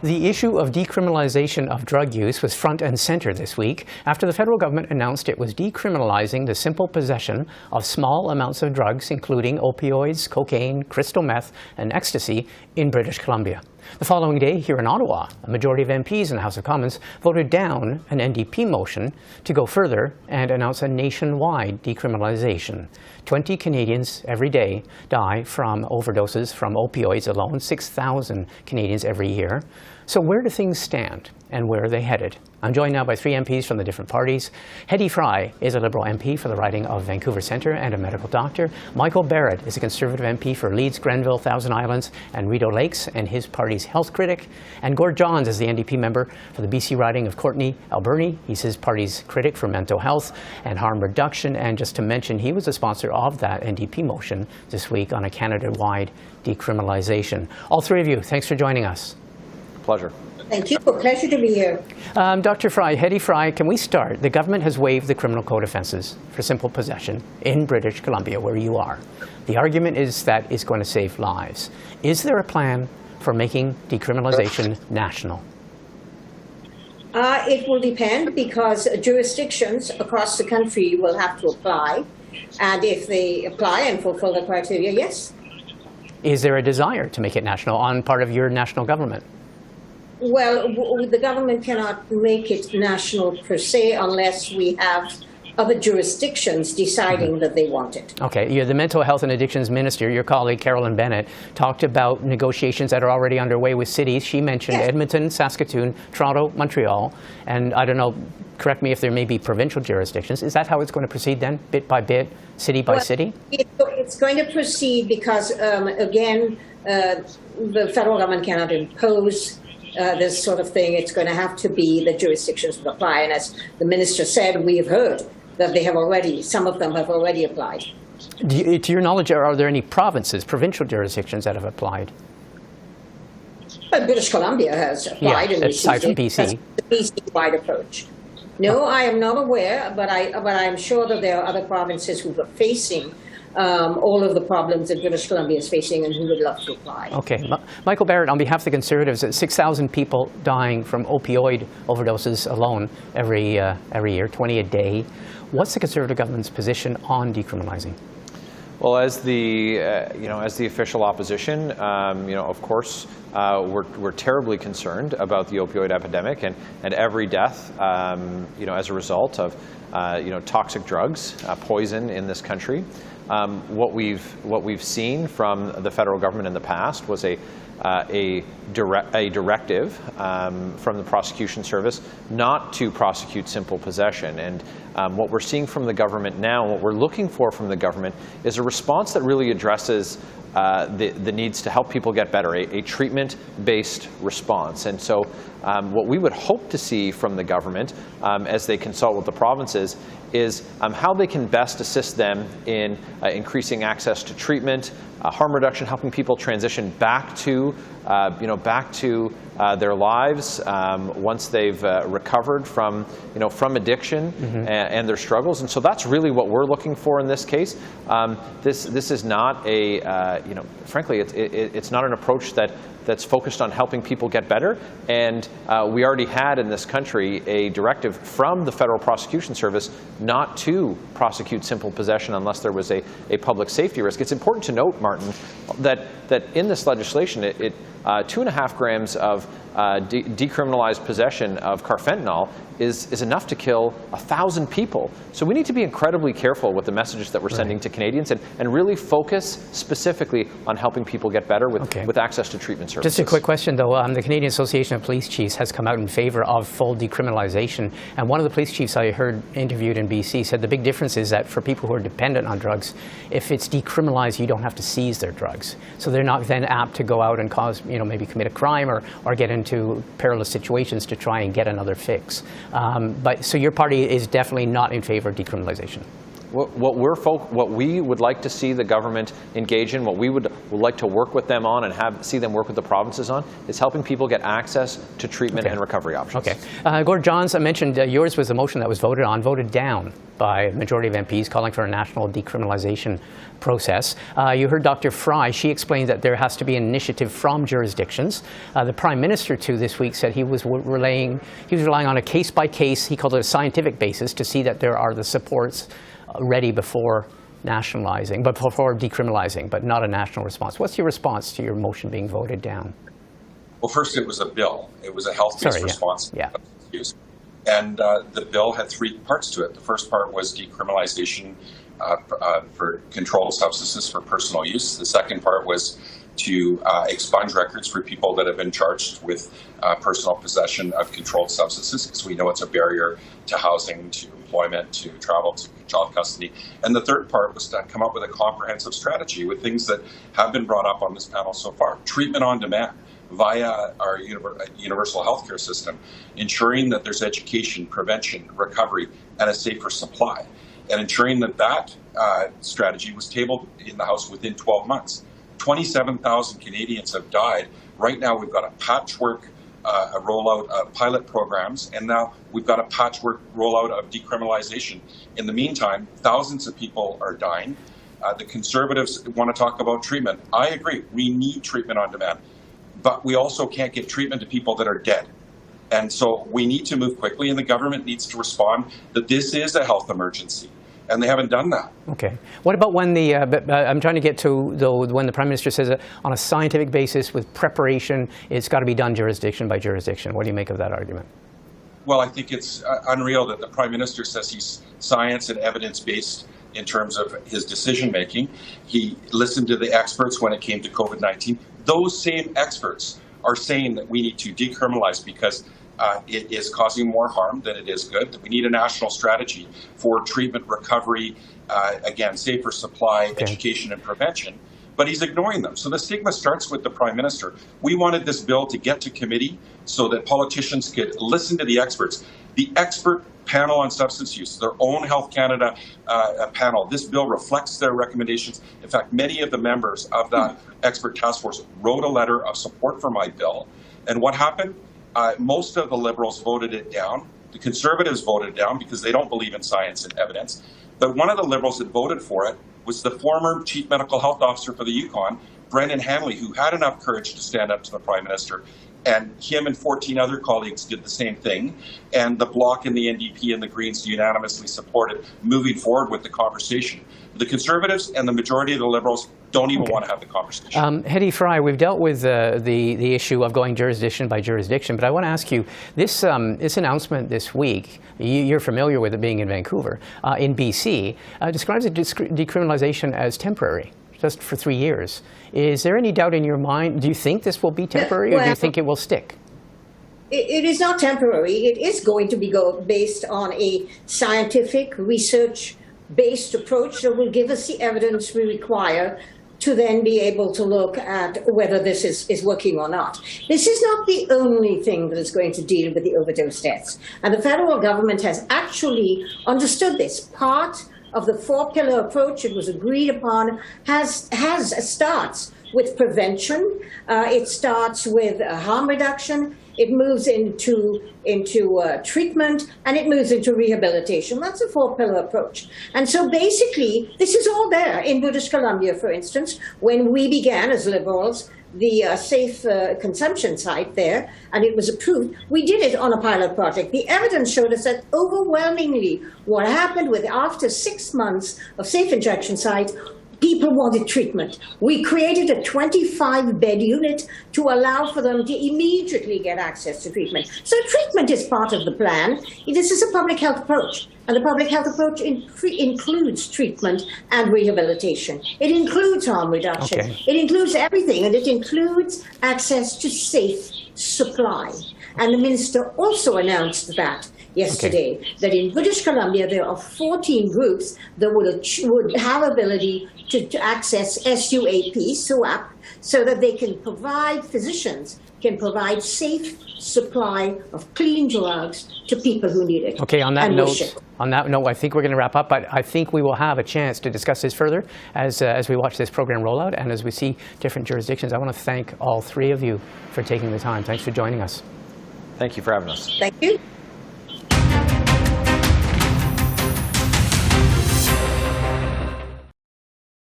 The issue of decriminalization of drug use was front and center this week after the federal government announced it was decriminalizing the simple possession of small amounts of drugs, including opioids, cocaine, crystal meth, and ecstasy in British Columbia. The following day, here in Ottawa, a majority of MPs in the House of Commons voted down an NDP motion to go further and announce a nationwide decriminalization. 20 Canadians every day die from overdoses from opioids alone, 6,000 Canadians every year. So where do things stand and where are they headed? I'm joined now by three MPs from the different parties. Hedy Fry is a Liberal MP for the riding of Vancouver Centre and a medical doctor. Michael Barrett is a Conservative MP for Leeds, Grenville, Thousand Islands and Rideau Lakes and his party's health critic. And Gord Johns is the NDP member for the BC riding of Courtenay, Alberni. He's his party's critic for mental health and harm reduction. And just to mention, he was a sponsor of that NDP motion this week on a Canada-wide decriminalization. All three of you, thanks for joining us. Pleasure. Thank you. A pleasure to be here. Dr. Fry, Hedy Fry, can we start? The government has waived the criminal code offences for simple possession in British Columbia, where you are. The argument is that it's going to save lives. Is there a plan for making decriminalisation national? It will depend because jurisdictions across the country will have to apply. And if they apply and fulfill the criteria, yes. Is there a desire to make it national on part of your national government? Well, the government cannot make it national per se unless we have other jurisdictions deciding that they want it. Okay. You're the Mental Health and Addictions Minister. Your colleague, Carolyn Bennett, talked about negotiations that are already underway with cities. She mentioned yes. Edmonton, Saskatoon, Toronto, Montreal, and I don't know, correct me if there may be provincial jurisdictions. Is that how it's going to proceed then, bit by bit, city by city? It's going to proceed because, again, the federal government cannot impose this sort of thing. It's going to have to be the jurisdictions that apply. And as the minister said, we have heard that they have already, some of them have already applied. To your knowledge, are there any provinces, provincial jurisdictions that have applied? British Columbia has applied. Yeah, aside from BC. That's the BC-wide approach. No, I am not aware, but I'm sure that there are other provinces who are facing all of the problems that British Columbia is facing and who would love to apply. Okay. Michael Barrett, on behalf of the Conservatives, 6,000 people dying from opioid overdoses alone every year, 20 a day. What's the Conservative government's position on decriminalizing? Well, as the as the official opposition, of course, we're terribly concerned about the opioid epidemic and every death, as a result of toxic drugs, poison in this country. What we've seen from the federal government in the past was a directive from the prosecution service not to prosecute simple possession. And what we're seeing from the government now, what we're looking for from the government, is a response that really addresses the needs to help people get better, a treatment-based response. And so what we would hope to see from the government as they consult with the provinces is how they can best assist them in increasing access to treatment, harm reduction, helping people transition back to their lives once they've recovered from addiction and their struggles. And so that's really what we're looking for in this case. This is not frankly, it's not an approach that's focused on helping people get better. And we already had in this country a directive from the Federal Prosecution Service not to prosecute simple possession unless there was a public safety risk. It's important to note, Martin, that in this legislation, 2.5 grams of decriminalized possession of carfentanil is enough to kill 1,000 people. So we need to be incredibly careful with the messages that we're sending to Canadians and really focus specifically on helping people get better with access to treatment services. Just a quick question, though. The Canadian Association of Police Chiefs has come out in favor of full decriminalization. And one of the police chiefs I heard interviewed in BC said the big difference is that for people who are dependent on drugs, if it's decriminalized, you don't have to seize their drugs. So they're not then apt to go out and cause, maybe commit a crime or get into perilous situations to try and get another fix. So your party is definitely not in favor of decriminalization. what we would like to see the government engage in, what we would like to work with them on and see them work with the provinces on, is helping people get access to treatment and recovery options. Okay. Gord Johns, I mentioned yours was a motion that was voted down by a majority of MPs calling for a national decriminalization process. You heard Dr. Fry. She explained that there has to be an initiative from jurisdictions. The Prime Minister, too, this week said he was relying on a case-by-case, he called it a scientific basis, to see that there are the supports ready before nationalizing, but before decriminalizing, but not a national response. What's your response to your motion being voted down? Well, first, it was a bill. It was a health-based response. Yeah. And the bill had three parts to it. The first part was decriminalization for controlled substances for personal use. The second part was to expunge records for people that have been charged with personal possession of controlled substances, because we know it's a barrier to housing, to employment, to travel, to child custody. And the third part was to come up with a comprehensive strategy with things that have been brought up on this panel so far. Treatment on demand via our universal healthcare system, ensuring that there's education, prevention, recovery, and a safer supply, and ensuring that that strategy was tabled in the House within 12 months. 27,000 Canadians have died. Right now, we've got a patchwork rollout of pilot programs, and now we've got a patchwork rollout of decriminalization. In the meantime, thousands of people are dying. The Conservatives want to talk about treatment. I agree. We need treatment on demand, but we also can't get treatment to people that are dead. And so we need to move quickly, and the government needs to respond that this is a health emergency. And they haven't done that. Okay. What about when I'm trying to get to when the Prime Minister says on a scientific basis with preparation, it's got to be done jurisdiction by jurisdiction. What do you make of that argument? Well, I think it's unreal that the Prime Minister says he's science and evidence-based in terms of his decision-making. He listened to the experts when it came to COVID-19. Those same experts are saying that we need to decriminalize because it is causing more harm than it is good. We need a national strategy for treatment, recovery, again, safer supply, education, and prevention. But he's ignoring them. So the stigma starts with the Prime Minister. We wanted this bill to get to committee so that politicians could listen to the experts. The expert panel on substance use, their own Health Canada panel, this bill reflects their recommendations. In fact, many of the members of that expert task force wrote a letter of support for my bill. And what happened? Most of the Liberals voted it down. The Conservatives voted it down because they don't believe in science and evidence. But one of the Liberals that voted for it was the former Chief Medical Health Officer for the Yukon, Brendan Hanley, who had enough courage to stand up to the Prime Minister. And him and 14 other colleagues did the same thing. And the Bloc and the NDP and the Greens unanimously supported moving forward with the conversation. The Conservatives and the majority of the Liberals don't even want to have the conversation. Hedy Fry, we've dealt with the issue of going jurisdiction by jurisdiction, but I want to ask you, this announcement this week, you're familiar with it being in Vancouver, in BC, describes decriminalization as temporary, just for 3 years. Is there any doubt in your mind? Do you think this will be temporary, or do you think it will stick? It is not temporary. It is going to be based on a scientific, research-based approach that will give us the evidence we require to then be able to look at whether this is working or not. This is not the only thing that is going to deal with the overdose deaths. And the federal government has actually understood this. Part of the four-pillar approach it was agreed upon starts with prevention. It starts with harm reduction. It moves into treatment, and it moves into rehabilitation. That's a four-pillar approach. And so basically, this is all there. In British Columbia, for instance, when we began as Liberals, the safe consumption site there, and it was approved, we did it on a pilot project. The evidence showed us that overwhelmingly what happened with after 6 months of safe injection sites, people wanted treatment. We created a 25-bed unit to allow for them to immediately get access to treatment. So treatment is part of the plan. This is a public health approach. And the public health approach includes treatment and rehabilitation. It includes harm reduction. Okay. It includes everything, and it includes access to safe supply. And the minister also announced that yesterday, that in British Columbia there are 14 groups that would have ability to access SUAP, so that they can provide, physicians can provide safe supply of clean drugs to people who need it. Okay, on that note, I think we're going to wrap up, but I think we will have a chance to discuss this further as we watch this program roll out and as we see different jurisdictions. I want to thank all three of you for taking the time. Thanks for joining us. Thank you for having us. Thank you.